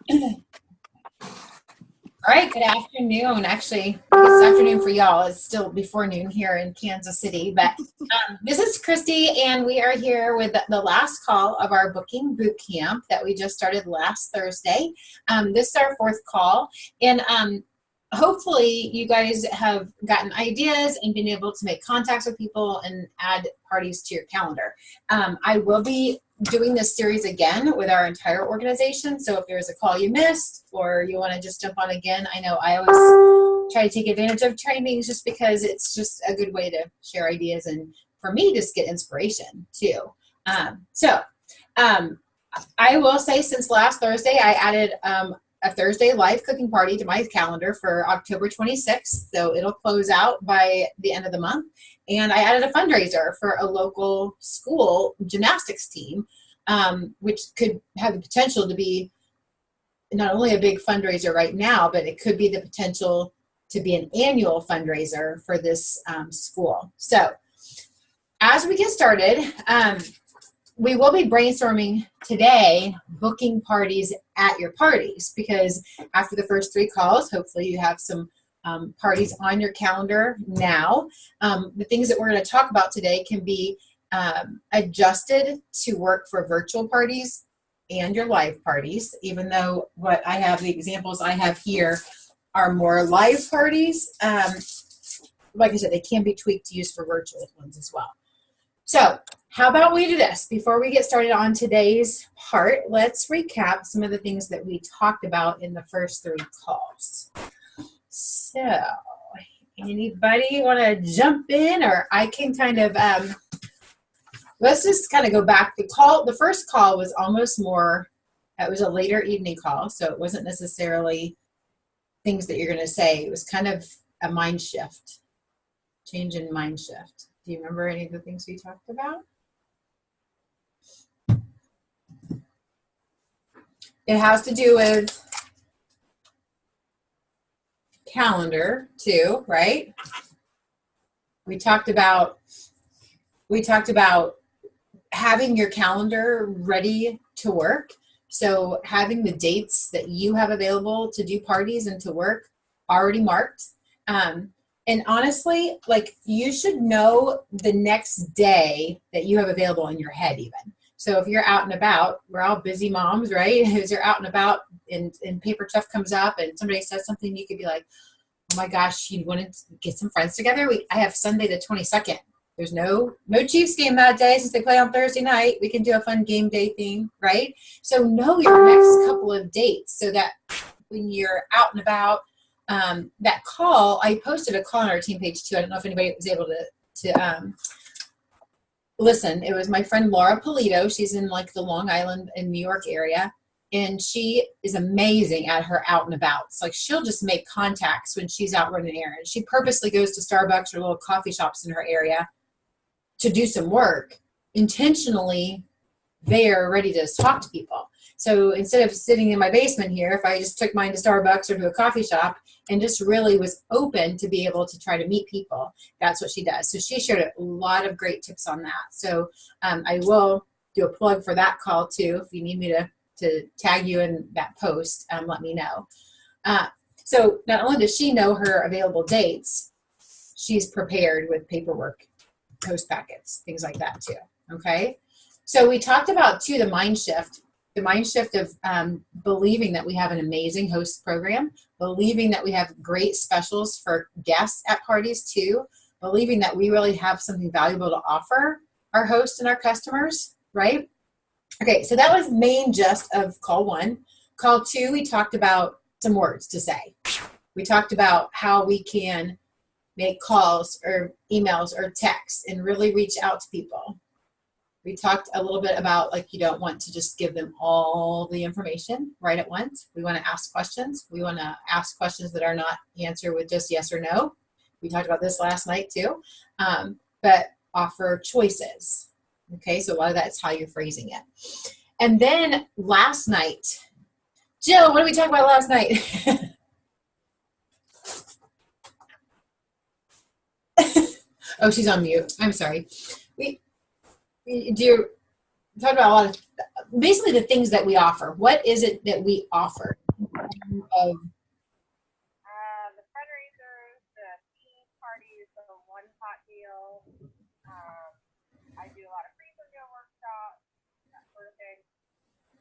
All right, good afternoon. Actually, it's afternoon for y'all. It's still before noon here in Kansas City, but this is Christy, and we are here with the last call of our booking boot camp that we just started last Thursday. This is our fourth call, and hopefully you guys have gotten ideas and been able to make contacts with people and add parties to your calendar. I will be doing this series again with our entire organization, so if there's a call you missed or you want to just jump on again, I know I always try to take advantage of trainings just because it's just a good way to share ideas and for me just get inspiration too. I will say since last Thursday I added a Thursday live cooking party to my calendar for October 26th, so it'll close out by the end of the month. And I added a fundraiser for a local school gymnastics team, which could have the potential to be not only a big fundraiser right now, but it could be the potential to be an annual fundraiser for this school. So as we get started, we will be brainstorming today booking parties at your parties, because after the first three calls, hopefully you have some parties on your calendar now. The things that we're going to talk about today can be adjusted to work for virtual parties and your live parties, even though what I have, the examples I have here are more live parties. Like I said, they can be tweaked to use for virtual ones as well. So how about we do this? Before we get started on today's part, let's recap some of the things that we talked about in the first three calls. So anybody want to jump in, or I can kind of, let's just kind of go back. The first call was almost more, it was a later evening call, so it wasn't necessarily things that you're going to say. It was kind of a mind shift, change in mind shift. Do you remember any of the things we talked about? It has to do with calendar too, right? We talked about having your calendar ready to work. So having the dates that you have available to do parties and to work already marked. And honestly, like, you should know the next day that you have available in your head even. So if you're out and about, we're all busy moms, right? As you're out and about and paper stuff comes up and somebody says something, you could be like, oh my gosh, you want to get some friends together? I have Sunday the 22nd. There's no Chiefs game that day since they play on Thursday night. We can do a fun game day thing, right? So know your next couple of dates so that when you're out and about, that call, I posted a call on our team page too. I don't know if anybody was able to listen. It was my friend Laura Polito. She's in like the Long Island and New York area, and she is amazing at her out and abouts. Like, she'll just make contacts when she's out running errands. She purposely goes to Starbucks or little coffee shops in her area to do some work, intentionally there ready to talk to people. So instead of sitting in my basement here, if I just took mine to Starbucks or to a coffee shop and just really was open to be able to try to meet people, that's what she does. So she shared a lot of great tips on that. So I will do a plug for that call too. If you need me to tag you in that post, let me know. So not only does she know her available dates, she's prepared with paperwork, post packets, things like that too. Okay. So we talked about too, the mind shift of believing that we have an amazing host program, believing that we have great specials for guests at parties too, believing that we really have something valuable to offer our hosts and our customers, right? Okay, so that was main gist of call one. Call two, we talked about some words to say. We talked about how we can make calls or emails or texts and really reach out to people. We talked a little bit about, like, you don't want to just give them all the information right at once. We want to ask questions. We want to ask questions that are not answered with just yes or no. We talked about this last night too, but offer choices. Okay, so a lot of that is how you're phrasing it. And then last night, Jill, what did we talk about last night? Oh, she's on mute. I'm sorry. talked about a lot of basically the things that we offer. What is it that we offer? The fundraisers, the theme parties, the one pot deal. I do a lot of free video workshops, that sort of thing.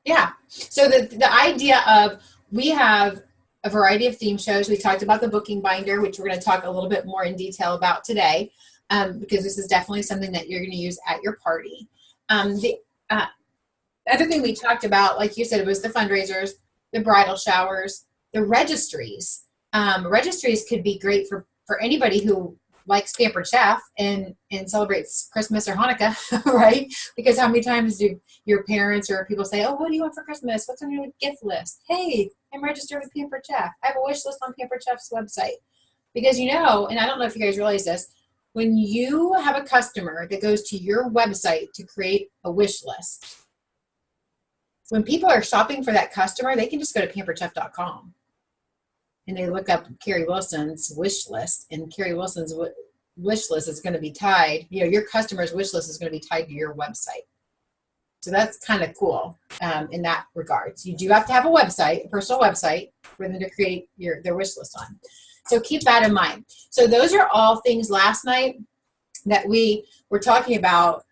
Yeah. So the idea of, we have a variety of theme shows. We talked about the booking binder, which we're going to talk a little bit more in detail about today, because this is definitely something that you're going to use at your party. The other thing we talked about, like you said, it was the fundraisers, the bridal showers, the registries. Registries could be great for anybody who likes Pampered Chef and celebrates Christmas or Hanukkah, right? Because how many times do your parents or people say, oh, what do you want for Christmas? What's on your gift list? Hey, I'm registered with Pampered Chef. I have a wish list on Pampered Chef's website. Because and I don't know if you guys realize this, when you have a customer that goes to your website to create a wish list, when people are shopping for that customer, they can just go to pamperedchef.com and they look up Carrie Wilson's wish list, and Carrie Wilson's wish list is going to be tied, your customer's wish list is going to be tied to your website. So that's kind of cool in that regard. So you do have to have a website, a personal website, for them to create their wish list on. So keep that in mind. So those are all things last night that we were talking about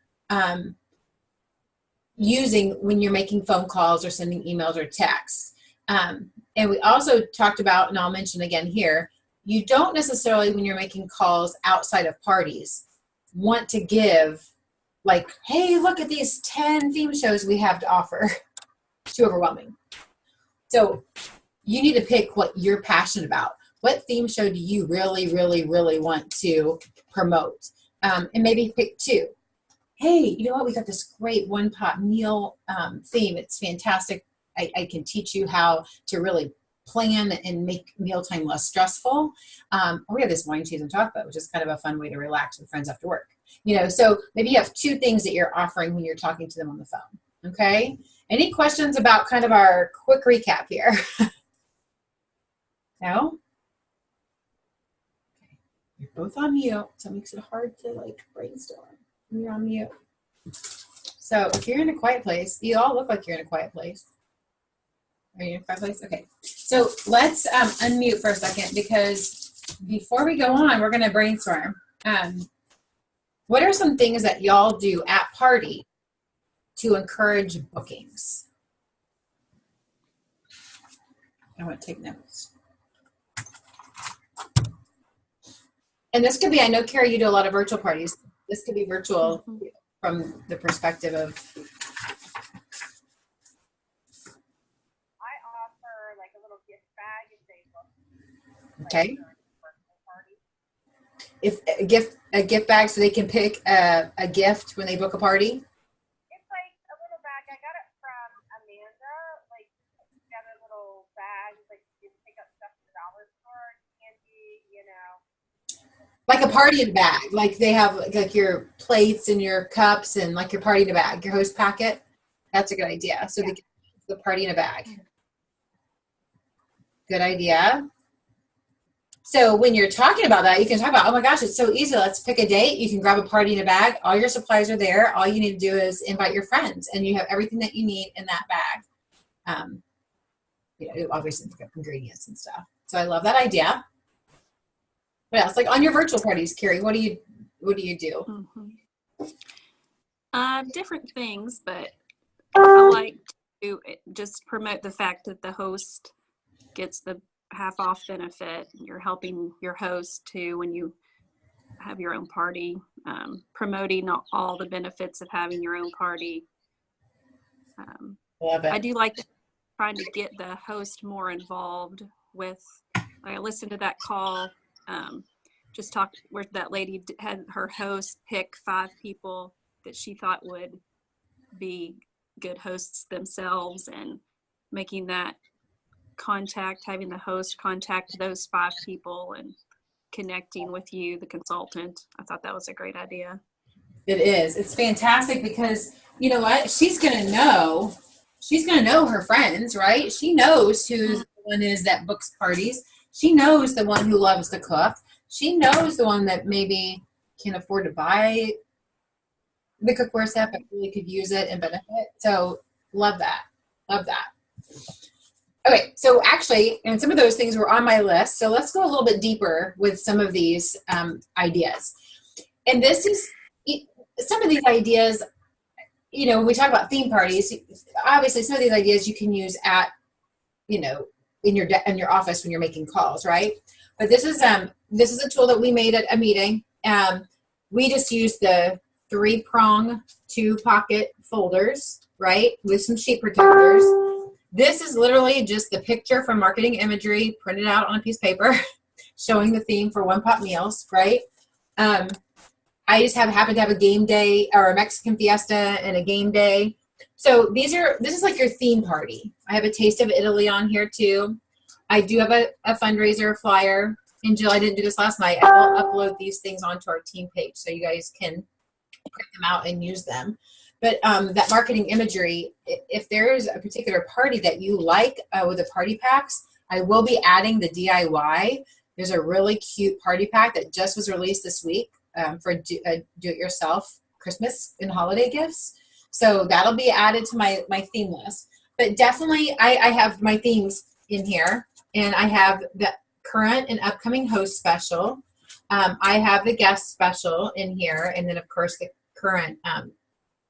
using when you're making phone calls or sending emails or texts. And we also talked about, and I'll mention again here, you don't necessarily, when you're making calls outside of parties, want to give like, hey, look at these 10 theme shows we have to offer. It's too overwhelming. So you need to pick what you're passionate about. What theme show do you really, really, really want to promote? And maybe pick 2. Hey, you know what? We got this great one pot meal theme. It's fantastic. I can teach you how to really plan and make mealtime less stressful. Or we have this wine, cheese, and chocolate, which is kind of a fun way to relax with friends after work. So maybe you have 2 things that you're offering when you're talking to them on the phone. Okay. Any questions about kind of our quick recap here? No? Okay. You're both on mute, so it makes it hard to like brainstorm when you're on mute. So if you're in a quiet place, you all look like you're in a quiet place. Are you in a quiet place? Okay. So let's unmute for a second, because before we go on, we're going to brainstorm. What are some things that y'all do at party to encourage bookings? I want to take notes. And this could be, I know, Carrie, you do a lot of virtual parties. This could be virtual from the perspective of. I offer like a little gift bag if they book. Okay. If a gift bag, so they can pick a gift when they book a party. It's like a little bag. I got it from Amanda. Like, got a little bag. Like, you can pick up stuff at the dollar store, candy, Like a party in a bag. Like they have like your plates and your cups and like your party in a bag, your host packet. That's a good idea. So the party in a bag. Good idea. So when you're talking about that, you can talk about, oh my gosh, it's so easy. Let's pick a date. You can grab a party in a bag. All your supplies are there. All you need to do is invite your friends, and you have everything that you need in that bag. Obviously ingredients and stuff. So I love that idea. What else? Like on your virtual parties, Carrie, what do you do? Different things, but I like to just promote the fact that the host gets the half off benefit. You're helping your host too when you have your own party, promoting all the benefits of having your own party. Love it. I do like trying to get the host more involved with. I listened to that call. Just talked where that lady had her host pick 5 people that she thought would be good hosts themselves, and making that contact, having the host contact those 5 people and connecting with you, the consultant. I thought that was a great idea. It is. It's fantastic because you know what? She's gonna know her friends, right? She knows who the one is that books parties. She knows the one who loves to cook. She knows the one that maybe can afford to buy the cookware stuff. I really could use it and benefit. So love that. Love that. Okay, so actually, and some of those things were on my list. So let's go a little bit deeper with some of these ideas. And this is some of these ideas, you know, when we talk about theme parties, obviously some of these ideas you can use at, you know, in your office when you're making calls, right? But this is a tool that we made at a meeting. We just used the 3-prong 2-pocket folders, right, with some sheet protectors. This is literally just the picture from marketing imagery printed out on a piece of paper showing the theme for one pot meals, right? I just happen to have a game day or a Mexican fiesta and a game day. So this is like your theme party. I have a taste of Italy on here too. I do have a fundraiser flyer. And Jill, I didn't do this last night. I will upload these things onto our team page so you guys can print them out and use them. But that marketing imagery, if there's a particular party that you like with the party packs, I will be adding the DIY. There's a really cute party pack that just was released this week for do-it-yourself Christmas and holiday gifts. So that'll be added to my theme list. But definitely I have my themes in here, and I have the current and upcoming host special. I have the guest special in here, and then of course the current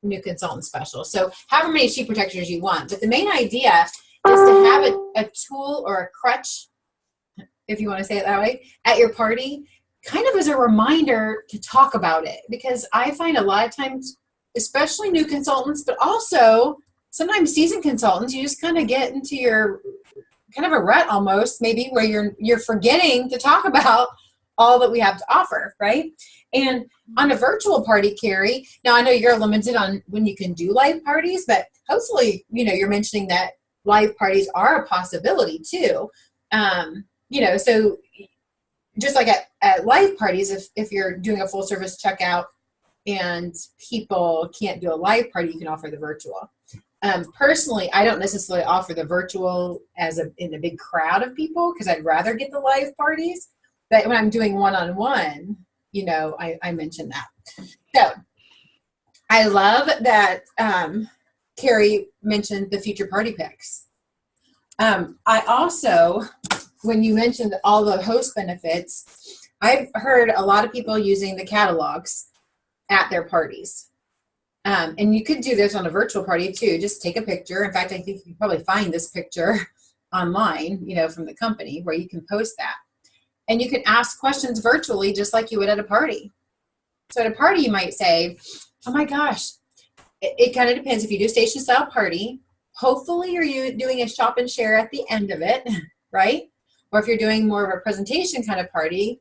new consultant special. So however many sheet protectors you want. But the main idea is to have a tool or a crutch, if you want to say it that way, at your party, kind of as a reminder to talk about it. Because I find a lot of times, especially new consultants, but also sometimes seasoned consultants, you just kind of get into your kind of a rut almost, maybe, where you're forgetting to talk about all that we have to offer, right? And on a virtual party, Carrie, now I know you're limited on when you can do live parties, but hopefully, you know, you're mentioning that live parties are a possibility too. You know, so just like at live parties, if you're doing a full service checkout and people can't do a live party, you can offer the virtual. Personally, I don't necessarily offer the virtual in a big crowd of people because I'd rather get the live parties. But when I'm doing one-on-one, you know, I mention that. So I love that Carrie mentioned the future party picks. I also, when you mentioned all the host benefits, I've heard a lot of people using the catalogs at their parties. And you could do this on a virtual party too. Just take a picture. In fact, I think you can probably find this picture online, you know, from the company where you can post that. And you can ask questions virtually just like you would at a party. So at a party, you might say, oh my gosh, it kind of depends. If you do station style party, hopefully you're doing a shop and share at the end of it, right? Or if you're doing more of a presentation kind of party,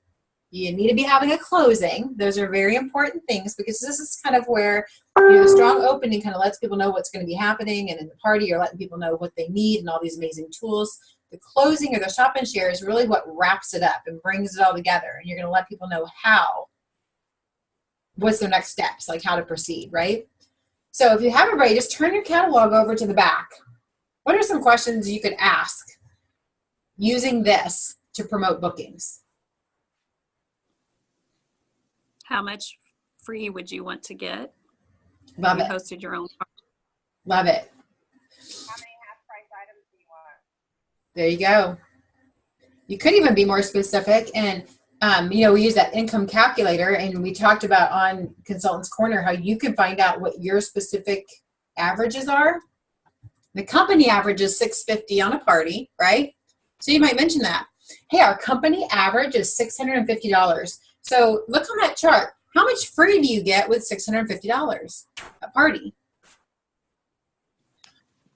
you need to be having a closing. Those are very important things because this is kind of where, you know, the strong opening kind of lets people know what's going to be happening. And in the party, you're letting people know what they need and all these amazing tools. The closing or the shop and share is really what wraps it up and brings it all together. And you're going to let people know what's their next steps, like how to proceed, right? So if you have everybody, just turn your catalog over to the back. What are some questions you could ask using this to promote bookings? How much free would you want to get? Love it. You hosted your own party. Love it. How many half price items do you want? There you go. You could even be more specific. And, you know, we use that income calculator, and we talked about on Consultants Corner how you can find out what your specific averages are. The company average is $650 on a party, right? So you might mention that. Hey, our company average is $650. So look on that chart. How much free do you get with $650 a party?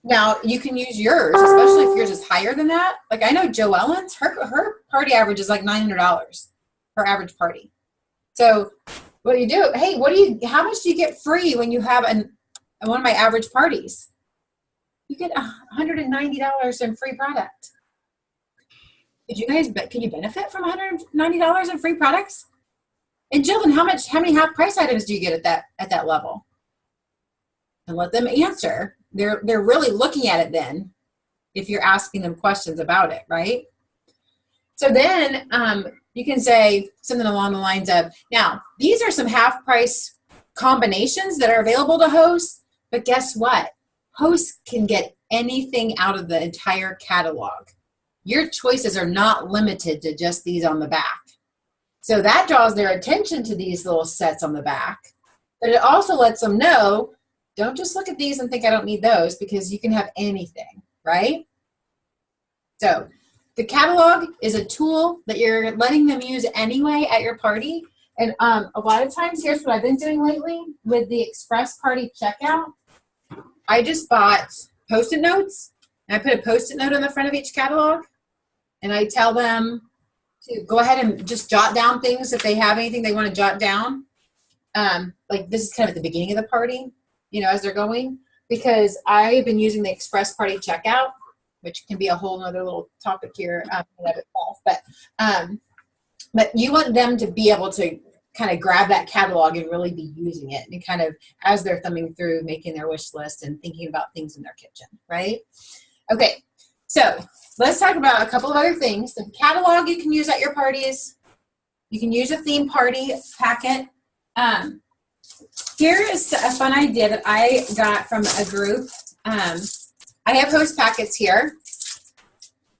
Now, you can use yours, especially if yours is higher than that. Like I know Joellen's, her party average is like $900 per average party. So what do you do? Hey, how much do you get free when you have one of my average parties? You get $190 in free product. Can you benefit from $190 in free products? And Jillian, how many half price items do you get at that level? And let them answer. They're really looking at it then, if you're asking them questions about it, right? So then you can say something along the lines of, now these are some half price combinations that are available to hosts, but guess what? Hosts can get anything out of the entire catalog. Your choices are not limited to just these on the back. So that draws their attention to these little sets on the back, but it also lets them know, don't just look at these and think I don't need those, because you can have anything, right? So the catalog is a tool that you're letting them use anyway at your party. And a lot of times, here's what I've been doing lately with the Express Party checkout. I just bought Post-it notes, and I put a Post-it note on the front of each catalog, and I tell them to go ahead and just jot down things if they have anything they want to jot down. Like this is kind of at the beginning of the party, you know, as they're going, because I've been using the Express Party checkout, which can be a whole nother little topic here in of itself. But you want them to be able to kind of grab that catalog and really be using it, and kind of as they're thumbing through, making their wish list and thinking about things in their kitchen, right? Okay, so let's talk about a couple of other things. The catalog you can use at your parties. You can use a theme party packet. Here is a fun idea that I got from a group. I have host packets here,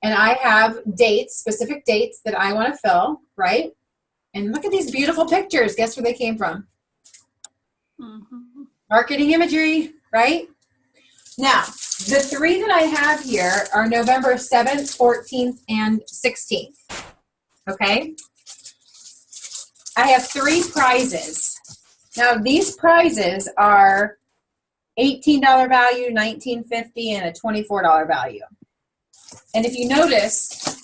and I have dates, specific dates that I want to fill, right? And look at these beautiful pictures. Guess where they came from? Mm-hmm. Marketing imagery, right? Now, the three that I have here are November 7th, 14th, and 16th, okay? I have 3 prizes. Now, these prizes are $18 value, $19.50, and a $24 value. And if you notice,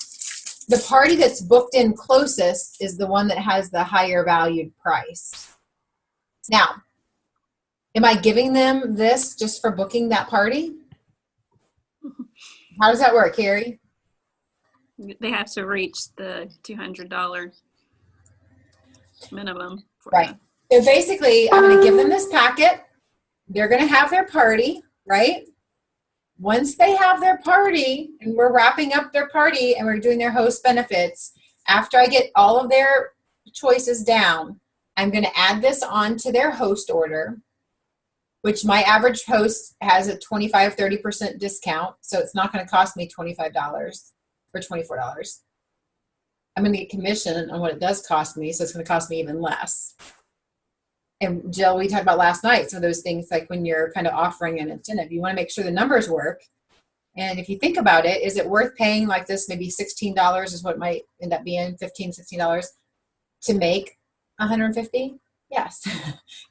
the party that's booked in closest is the one that has the higher valued price. Now, am I giving them this just for booking that party? How does that work, Carrie? They have to reach the $200 minimum. Right. So basically, I'm going to give them this packet. They're going to have their party, right? Once they have their party and we're wrapping up their party and we're doing their host benefits, after I get all of their choices down, I'm going to add this on to their host order, which my average host has a 25-30% discount. So it's not going to cost me $25 or $24. I'm going to get commission on what it does cost me. So it's going to cost me even less. And Jill, we talked about last night, some of those things, like when you're kind of offering an incentive, you want to make sure the numbers work. And if you think about it, is it worth paying like this, maybe $16 is what it might end up being, $15, $16 to make $150? Yes.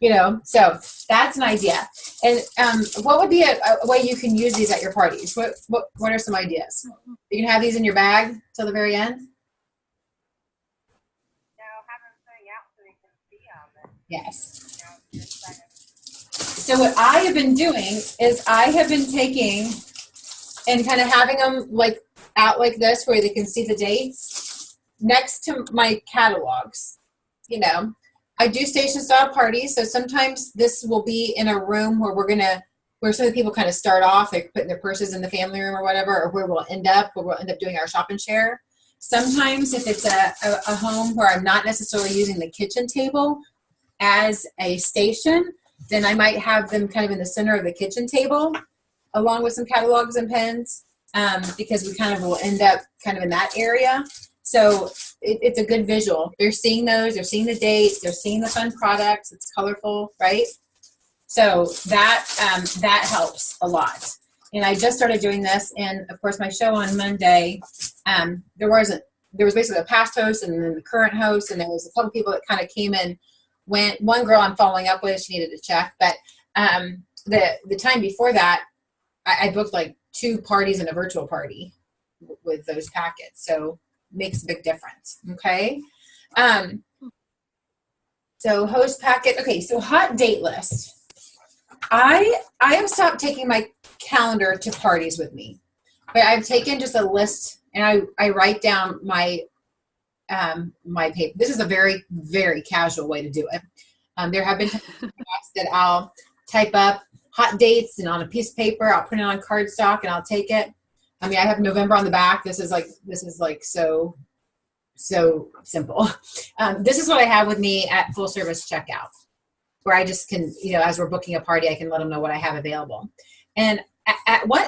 You know, so that's an idea. And what would be a way you can use these at your parties? What are some ideas? You can have these in your bag till the very end? Yes. So what I have been doing is I have been taking and kind of having them like out like this where they can see the dates next to my catalogs. You know, I do station style parties, so sometimes this will be in a room where where some of the people kind of start off, like putting their purses in the family room or whatever, or where we'll end up doing our shop and share. Sometimes if it's a home where I'm not necessarily using the kitchen table as a station, then I might have them kind of in the center of the kitchen table along with some catalogs and pens, because we kind of will end up kind of in that area. So it's a good visual. They're seeing those, they're seeing the dates, they're seeing the fun products, it's colorful, right? So that helps a lot. And I just started doing this, and of course my show on Monday, there was basically a past host and then the current host, and there was a couple people that kind of came in. One girl I'm following up with, she needed to check, but the time before that, I booked like 2 parties and a virtual party with those packets. So it makes a big difference. Okay. So host packet. Okay. So hot date list. I have stopped taking my calendar to parties with me, but I've taken just a list and I write down my paper. This is a very, very casual way to do it. There have been times that I'll type up hot dates and on a piece of paper, I'll print it on cardstock and I'll take it. I mean, I have November on the back. This is like so simple. This is what I have with me at full service checkout. where I just can, as we're booking a party, I can let them know what I have available. And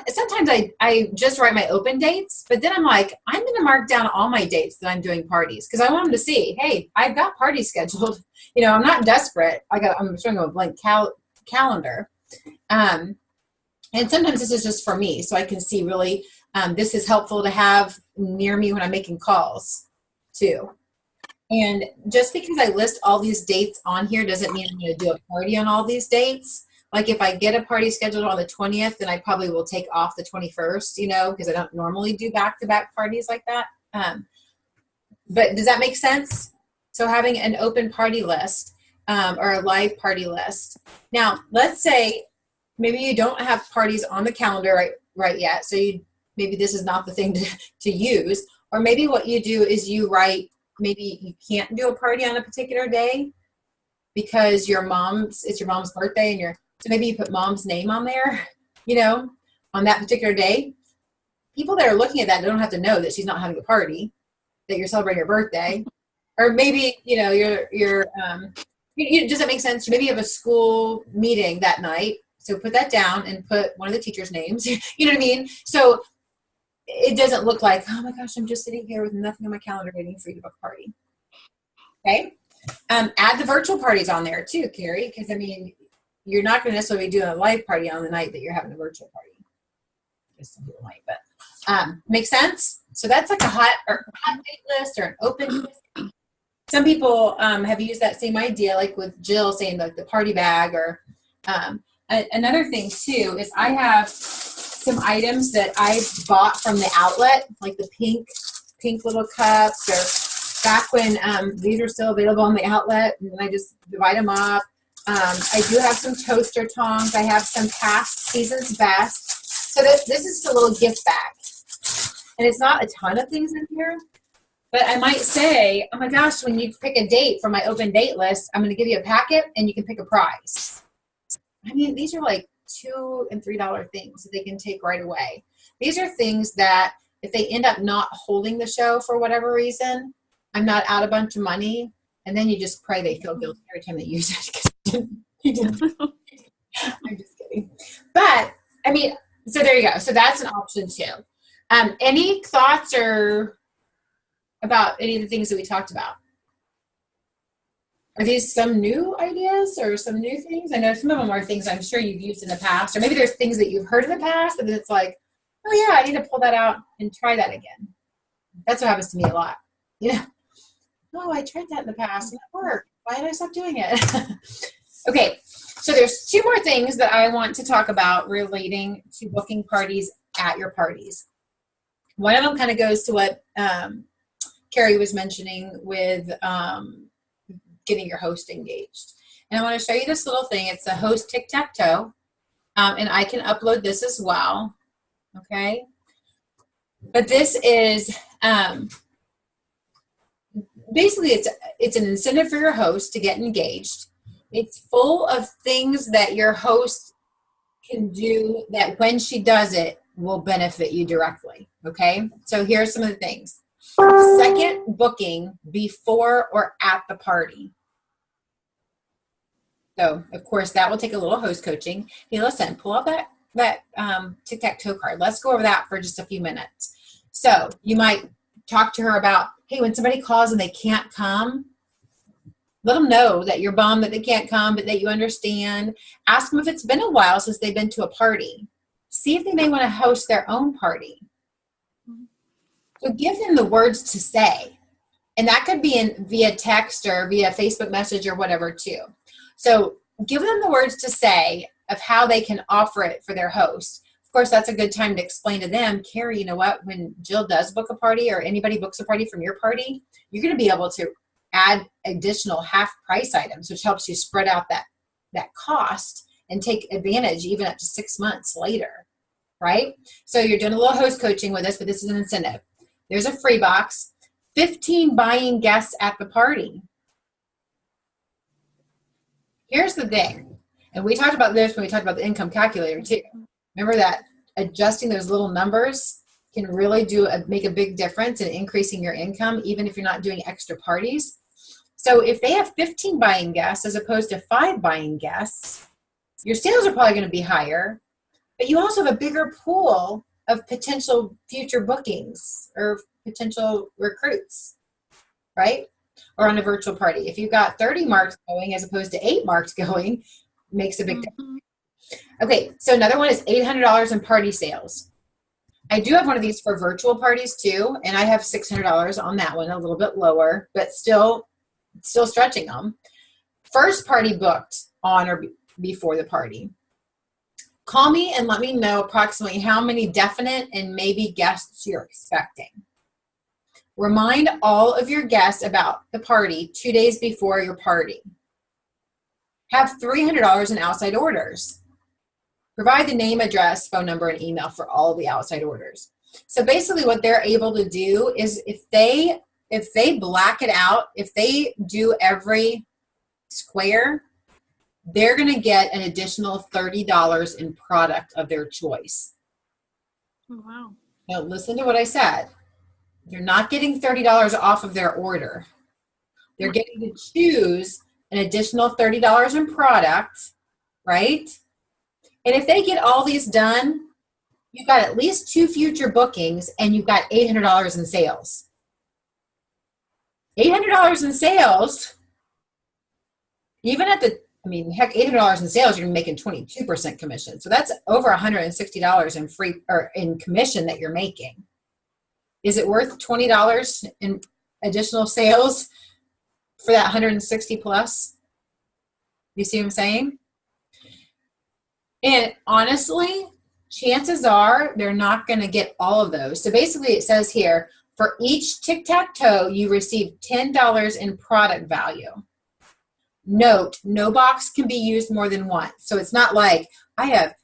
sometimes I just write my open dates, but then I'm like, I'm going to mark down all my dates that I'm doing parties, because I want them to see, hey, I've got parties scheduled. I'm not desperate. I'm showing them a blank calendar. And sometimes this is just for me, so I can see really, this is helpful to have near me when I'm making calls too. And just because I list all these dates on here doesn't mean I'm going to do a party on all these dates. Like if I get a party scheduled on the 20th, then I probably will take off the 21st, because I don't normally do back-to-back parties like that. But does that make sense? So having an open party list or a live party list. Now, let's say maybe you don't have parties on the calendar right yet, so maybe this is not the thing to use. Or maybe what you do is you write, maybe you can't do a party on a particular day because it's your mom's birthday, and so maybe you put mom's name on there, on that particular day. People that are looking at that don't have to know that she's not having a party, that you're celebrating her birthday. Or maybe, does that make sense? Maybe you have a school meeting that night. So put that down and put one of the teachers' names. You know what I mean? So it doesn't look like, oh my gosh, I'm just sitting here with nothing on my calendar waiting for you to book a party. Okay? Add the virtual parties on there too, Carrie, because you're not going to necessarily do a live party on the night that you're having a virtual party. Just some people might, but make sense? So that's like a hot date list or an open list. Some people have used that same idea, like with Jill saying like the party bag. Or another thing too is I have some items that I bought from the outlet, like the pink little cups, or back when these were still available on the outlet, and I just divide them up. I do have some toaster tongs. I have some past season's best. So this is a little gift bag. And it's not a ton of things in here, but I might say, oh my gosh, when you pick a date from my open date list, I'm going to give you a packet and you can pick a prize. These are like $2 and $3 things that they can take right away. These are things that if they end up not holding the show for whatever reason, I'm not out a bunch of money. And then you just pray they feel guilty every time they use it. You didn't. I'm just kidding. But, so there you go. So that's an option too. Any thoughts or about any of the things that we talked about? Are these some new ideas or some new things? I know some of them are things I'm sure you've used in the past, or maybe there's things that you've heard in the past, but it's like, oh yeah, I need to pull that out and try that again. That's what happens to me a lot. Oh, I tried that in the past and it worked. Why did I stop doing it? Okay, so there's two more things that I want to talk about relating to booking parties at your parties. One of them kind of goes to what Carrie was mentioning with getting your host engaged. And I want to show you this little thing. It's a host Tic Tac Toe, and I can upload this as well. Okay, but this is basically it's an incentive for your host to get engaged. It's full of things that your host can do that when she does it will benefit you directly. Okay, so here are some of the things. Second booking before or at the party. So of course that will take a little host coaching. Hey, listen, pull out that Tic Tac Toe card. Let's go over that for just a few minutes. So you might talk to her about, hey, when somebody calls and they can't come, let them know that you're bummed that they can't come, but that you understand. Ask them if it's been a while since they've been to a party. See if they may want to host their own party. So give them the words to say. And that could be via text or via Facebook message or whatever too. So give them the words to say of how they can offer it for their host. Of course, that's a good time to explain to them, Carrie, you know what, when Jill does book a party or anybody books a party from your party, you're going to be able to add additional half price items, which helps you spread out that cost and take advantage even up to 6 months later, right? So you're doing a little host coaching with us, but this is an incentive. There's a free box, 15 buying guests at the party. Here's the thing, and we talked about this when we talked about the income calculator too. Remember that adjusting those little numbers can really make a big difference in increasing your income, even if you're not doing extra parties. So if they have 15 buying guests as opposed to 5 buying guests, your sales are probably going to be higher, but you also have a bigger pool of potential future bookings or potential recruits, right? Or on a virtual party. If you've got 30 marks going as opposed to 8 marks going, makes a big difference. Okay, so another one is $800 in party sales. I do have one of these for virtual parties too, and I have $600 on that one, a little bit lower, but still stretching them. First party booked on or before the party. Call me and let me know approximately how many definite and maybe guests you're expecting. Remind all of your guests about the party 2 days before your party. Have $300 in outside orders. Provide the name, address, phone number, and email for all the outside orders. So basically what they're able to do is if they black it out, if they do every square, they're going to get an additional $30 in product of their choice. Oh, wow. Now listen to what I said. They're not getting $30 off of their order. They're getting to choose an additional $30 in product, right? And if they get all these done, you've got at least 2 future bookings and you've got $800 in sales. $800 in sales, even at the, heck, $800 in sales, you're making 22% commission. So that's over $160 in free or in commission that you're making. Is it worth $20 in additional sales for that 160 plus? You see what I'm saying? And honestly, chances are they're not going to get all of those. So basically it says here, for each Tic Tac Toe, you receive $10 in product value. Note, no box can be used more than once. So it's not like I have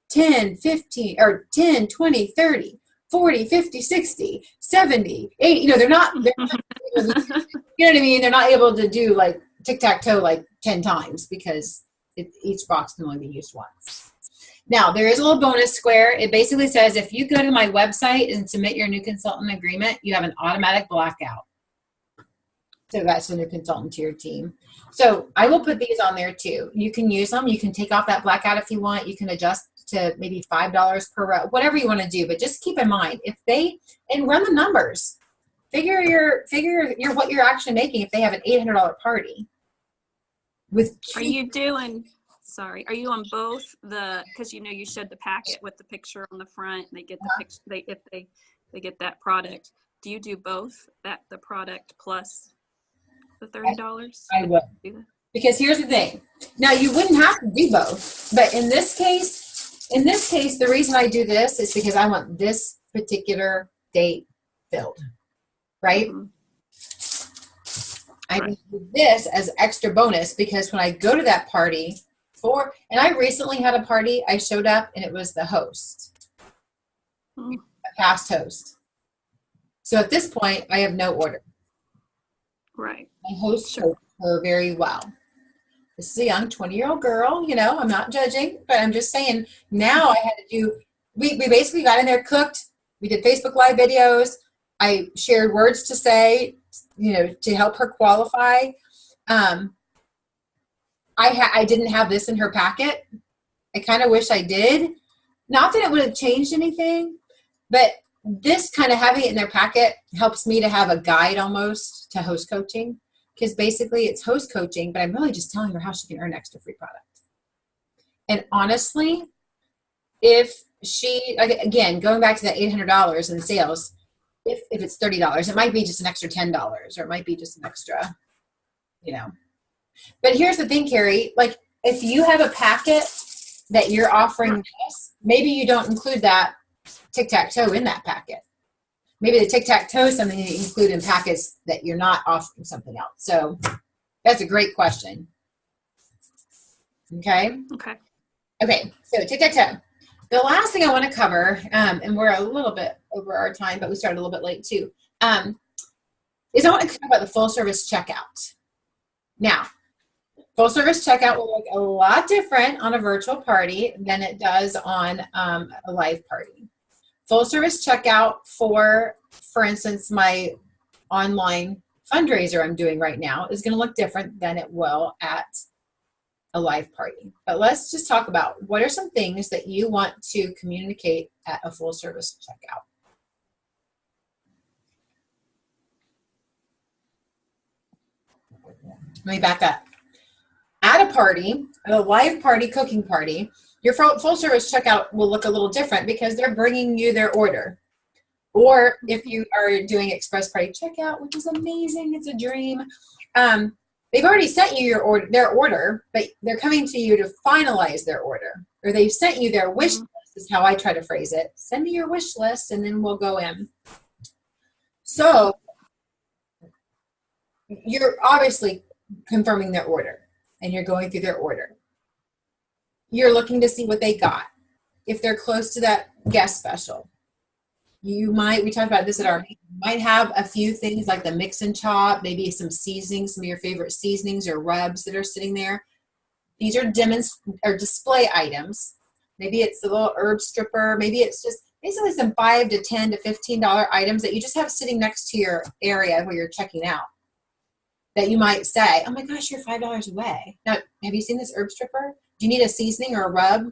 10, 15, or 10, 20, 30, 40, 50, 60, 70, 80. They're not you know what I mean? They're not able to do like Tic Tac Toe like 10 times because each box can only be used once. Now, there is a little bonus square. It basically says if you go to my website and submit your new consultant agreement, you have an automatic blackout. So that's a new consultant to your team. So I will put these on there too. You can use them. You can take off that blackout if you want. You can adjust to maybe $5 per row, whatever you want to do. But just keep in mind, and run the numbers. Figure your what you're actually making if they have an $800 party. Are you on both because you showed the packet with the picture on the front and they get the picture, if they get that product. Do you do both, the product plus the $30? I would. Because here's the thing. Now you wouldn't have to do both, but in this case, the reason I do this is because I want this particular date filled, right? Mm-hmm. I do this as extra bonus because when I go to that party and I recently had a party, I showed up and it was the host, a past host. So at this point, I have no order. Right. My host coached her very well. This is a young 20-year-old girl, I'm not judging, but I'm just saying now I had to do, we basically got in there, cooked, we did Facebook Live videos, I shared words to say, to help her qualify. I didn't have this in her packet. I kind of wish I did. Not that it would have changed anything, but this kind of having it in their packet helps me to have a guide almost to host coaching, because basically it's host coaching, but I'm really just telling her how she can earn extra free product. And honestly, if she, again, going back to that $800 in sales, if it's $30, it might be just an extra $10, or it might be just an extra, But here's the thing, Carrie, like if you have a packet that you're offering this, maybe you don't include that Tic Tac Toe in that packet. Maybe the Tic Tac Toe is something that you include in packets that you're not offering something else. So that's a great question. Okay. So Tic Tac Toe. The last thing I want to cover, and we're a little bit over our time, but we started a little bit late too, is I want to talk about the full service checkout. Now, full service checkout will look a lot different on a virtual party than it does on a live party. Full service checkout for instance, my online fundraiser I'm doing right now is going to look different than it will at a live party. But let's just talk about what are some things that you want to communicate at a full service checkout. Let me back up. At a party, at a live party, cooking party, your full service checkout will look a little different because they're bringing you their order. Or if you are doing express party checkout, which is amazing, it's a dream. They've already sent you their order, but they're coming to you to finalize their order. Or they've sent you their wish list, is how I try to phrase it. Send me your wish list, and then we'll go in. So you're obviously confirming their order, and you're going through their order. You're looking to see what they got. If they're close to that guest special, we talked about this at our meeting, you might have a few things like the mix and chop, maybe some seasonings, some of your favorite seasonings or rubs that are sitting there. These are display items. Maybe it's the little herb stripper. Maybe it's just basically some $5 to $10 to $15 items that you just have sitting next to your area where you're checking out. That you might say, oh my gosh, you're $5 away. Now, have you seen this herb stripper? Do you need a seasoning or a rub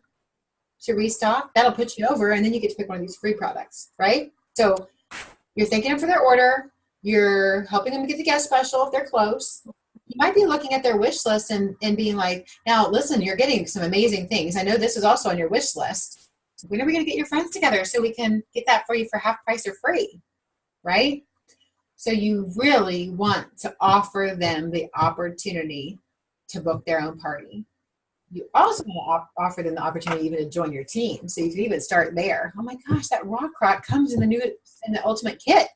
to restock? That'll put you over, and then you get to pick one of these free products, right? So you're thanking them for their order. You're helping them get the guest special if they're close. You might be looking at their wish list and being like, now, listen, you're getting some amazing things. I know this is also on your wish list. When are we going to get your friends together so we can get that for you for half price or free, right? So you really want to offer them the opportunity to book their own party. You also want to offer them the opportunity even to join your team. So you can even start there. Oh my gosh, that rock crock comes in the ultimate kit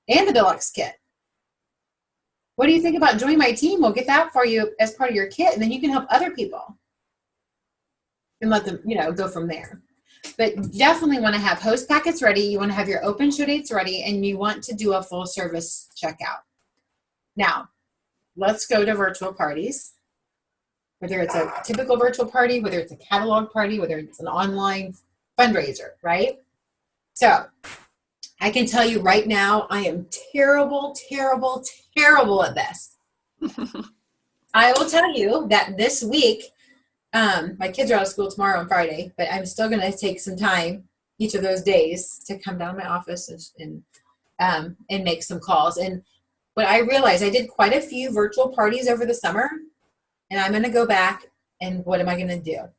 and the deluxe kit. What do you think about joining my team? We'll get that for you as part of your kit, and then you can help other people and let them, go from there. But you definitely want to have host packets ready. You want to have your open show dates ready, and you want to do a full service checkout. Now, let's go to virtual parties. Whether it's a typical virtual party, whether it's a catalog party, whether it's an online fundraiser, right? So I can tell you right now, I am terrible, terrible, terrible at this. I will tell you that this week, my kids are out of school tomorrow and Friday, but I'm still going to take some time each of those days to come down to my office and make some calls. And what I realized, I did quite a few virtual parties over the summer. And I'm going to go back, and what am I going to do? You're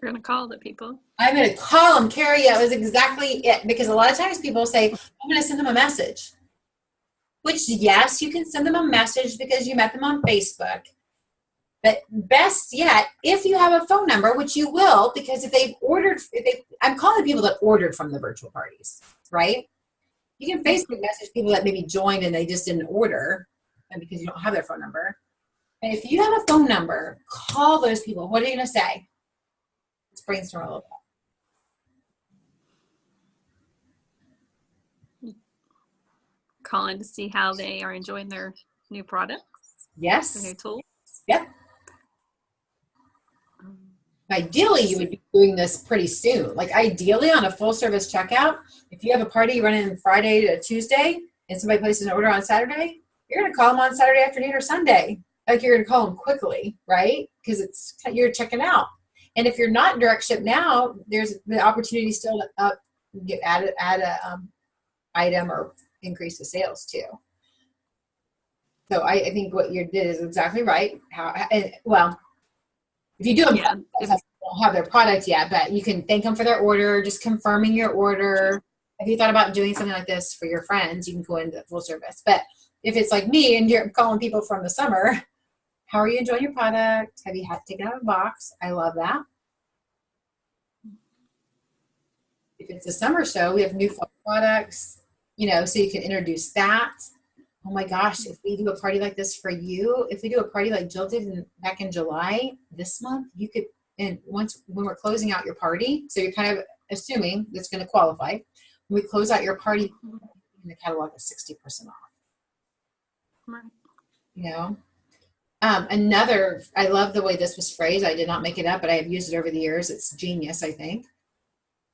going to call the people. I'm going to call them. Carrie, that was exactly it. Because a lot of times people say, I'm going to send them a message. Which, yes, you can send them a message because you met them on Facebook. But best yet, if you have a phone number, which you will, because I'm calling people that ordered from the virtual parties, right? You can Facebook message people that maybe joined and they just didn't order, and because you don't have their phone number. And if you have a phone number, call those people. What are you going to say? Let's brainstorm a little bit. Calling to see how they are enjoying their new products. Yes. Their new tools. Yep. Ideally, you would be doing this pretty soon. Like ideally on a full service checkout, if you have a party running Friday to Tuesday and somebody places an order on Saturday, you're going to call them on Saturday afternoon or Sunday. Like you're going to call them quickly, right? Because you're checking out. And if you're not in direct ship now, there's the opportunity still to add a item or increase the sales too. So I think what you did is exactly right. If you do them, they don't have their product yet, but you can thank them for their order, just confirming your order. If you thought about doing something like this for your friends, you can go into full service. But if it's like me and you're calling people from the summer, how are you enjoying your product? Have you taken out a box? I love that. If it's a summer show, we have new fall products, so you can introduce that. Oh my gosh, if we do a party like this for you, if we do a party like Jill did back in July this month, you could, and when we're closing out your party, so you're kind of assuming that's going to qualify. When we close out your party, in the catalog is 60% off. Right. I love the way this was phrased. I did not make it up, but I have used it over the years. It's genius, I think.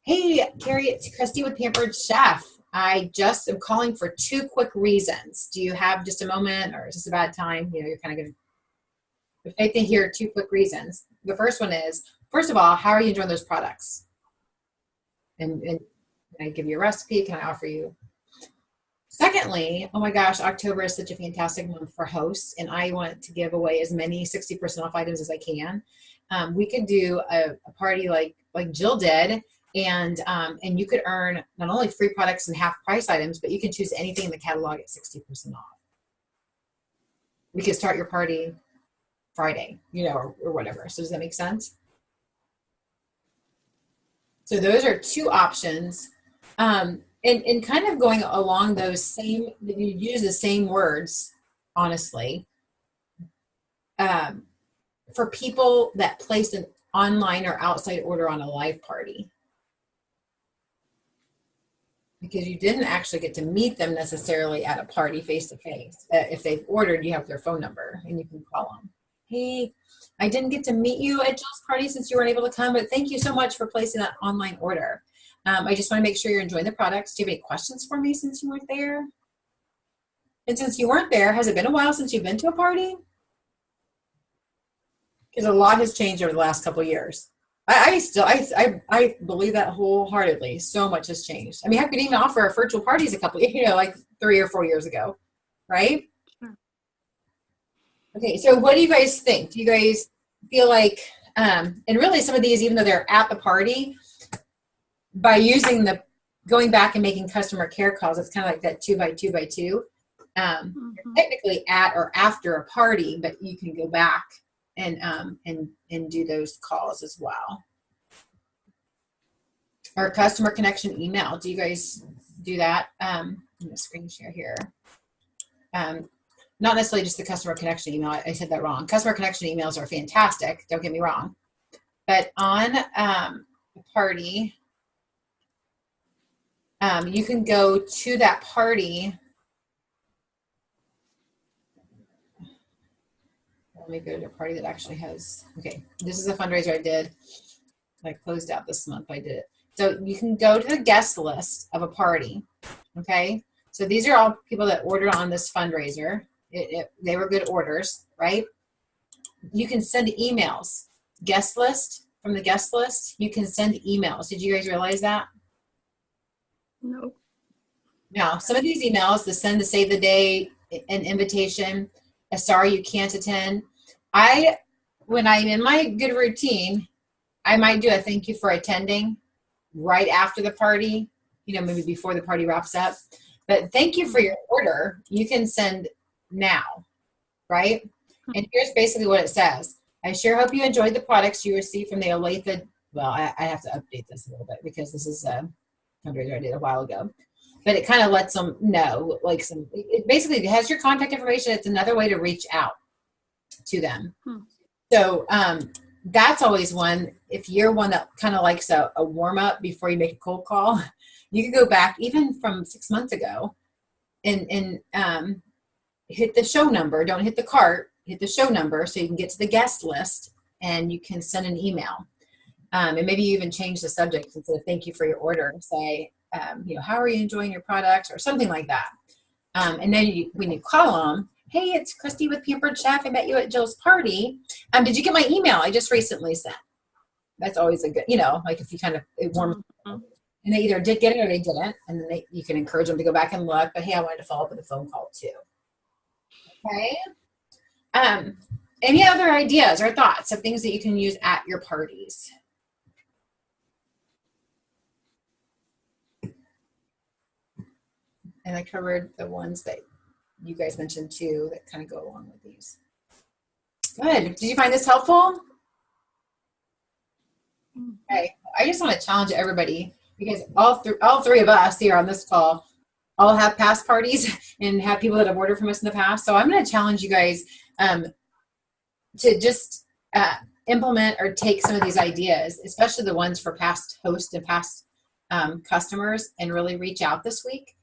Hey, Carrie, it's Christy with Pampered Chef. I just am calling for 2 quick reasons. Do you have just a moment, or is this a bad time? You know, you're kind of going to, if I think here are 2 quick reasons. The first one is, first of all, how are you enjoying those products? And can I give you a recipe? Can I offer you? Secondly, oh my gosh, October is such a fantastic month for hosts, and I want to give away as many 60% off items as I can. We could do a party like Jill did, and you could earn not only free products and half price items, but you can choose anything in the catalog at 60% off. We could start your party Friday, you know, or whatever. So does that make sense? So those are 2 options. And kind of going along those same, you use the same words, honestly, for people that placed an online or outside order on a live party. Because you didn't actually get to meet them necessarily at a party face to face. If they've ordered, you have their phone number and you can call them. Hey, I didn't get to meet you at Jill's party since you weren't able to come, but thank you so much for placing that online order. I just want to make sure you're enjoying the products. Do you have any questions for me since you weren't there? And since you weren't there, has it been a while since you've been to a party? Because a lot has changed over the last couple of years. I believe that wholeheartedly. So much has changed. I mean, I could even offer virtual parties a couple, you know, like 3 or 4 years ago, right? Sure. Okay, so what do you guys think? Do you guys feel like, and really some of these, even though they're at the party, by using going back and making customer care calls, it's kind of like that 2 by 2 by 2. Technically at or after a party, but you can go back and do those calls as well. Or customer connection email. Do you guys do that? I'm going to screen share here. Not necessarily just the customer connection email. I said that wrong. Customer connection emails are fantastic. Don't get me wrong. But on a party, you can go to that party. Let me go to a party that actually has, okay, this is a fundraiser I did. I closed out this month. I did it. So you can go to the guest list of a party, okay? So these are all people that ordered on this fundraiser. They were good orders, right? You can send emails. Guest list, from the guest list, you can send emails. Did you guys realize that? No. Now, some of these emails, the send to save the day, an invitation, a sorry you can't attend. When I'm in my good routine, I might do a thank you for attending right after the party, you know, maybe before the party wraps up. But thank you for your order, you can send now, right? And here's basically what it says. I sure hope you enjoyed the products you received from the Olathe. Well, I have to update this a little bit because this is a fundraiser I did a while ago. But it kind of lets them know, like it basically has your contact information. It's another way to reach out to them. So that's always one. If you're one that kind of likes a warm up before you make a cold call, you can go back even from 6 months ago and hit the show number. Don't hit the cart, hit the show number so you can get to the guest list and you can send an email. And maybe you even change the subject instead of thank you for your order and say, you know, how are you enjoying your products or something like that. And then when you call them, hey, it's Christy with Pampered Chef. I met you at Jill's party. Did you get my email I just recently sent? That's always a good, you know, like if you kind of warm, and they either did get it or they didn't, and then you can encourage them to go back and look. But hey, I wanted to follow up with a phone call too. Okay. Any other ideas or thoughts of things that you can use at your parties? And I covered the ones that you guys mentioned too that kind of go along with these. Good. Did you find this helpful? Okay. I just want to challenge everybody because all three of us here on this call all have past parties and have people that have ordered from us in the past. So I'm going to challenge you guys to just implement or take some of these ideas, especially the ones for past hosts and past customers, and really reach out this week.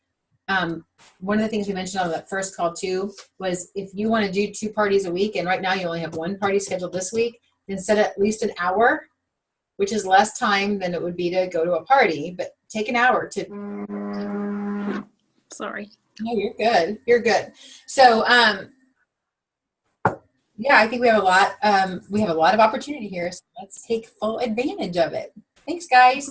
One of the things we mentioned on that first call too was if you want to do 2 parties a week, and right now you only have 1 party scheduled this week, then set at least an hour, which is less time than it would be to go to a party, but take an hour to Sorry. No, you're good. You're good. So, yeah, I think we have a lot. We have a lot of opportunity here. So let's take full advantage of it. Thanks, guys.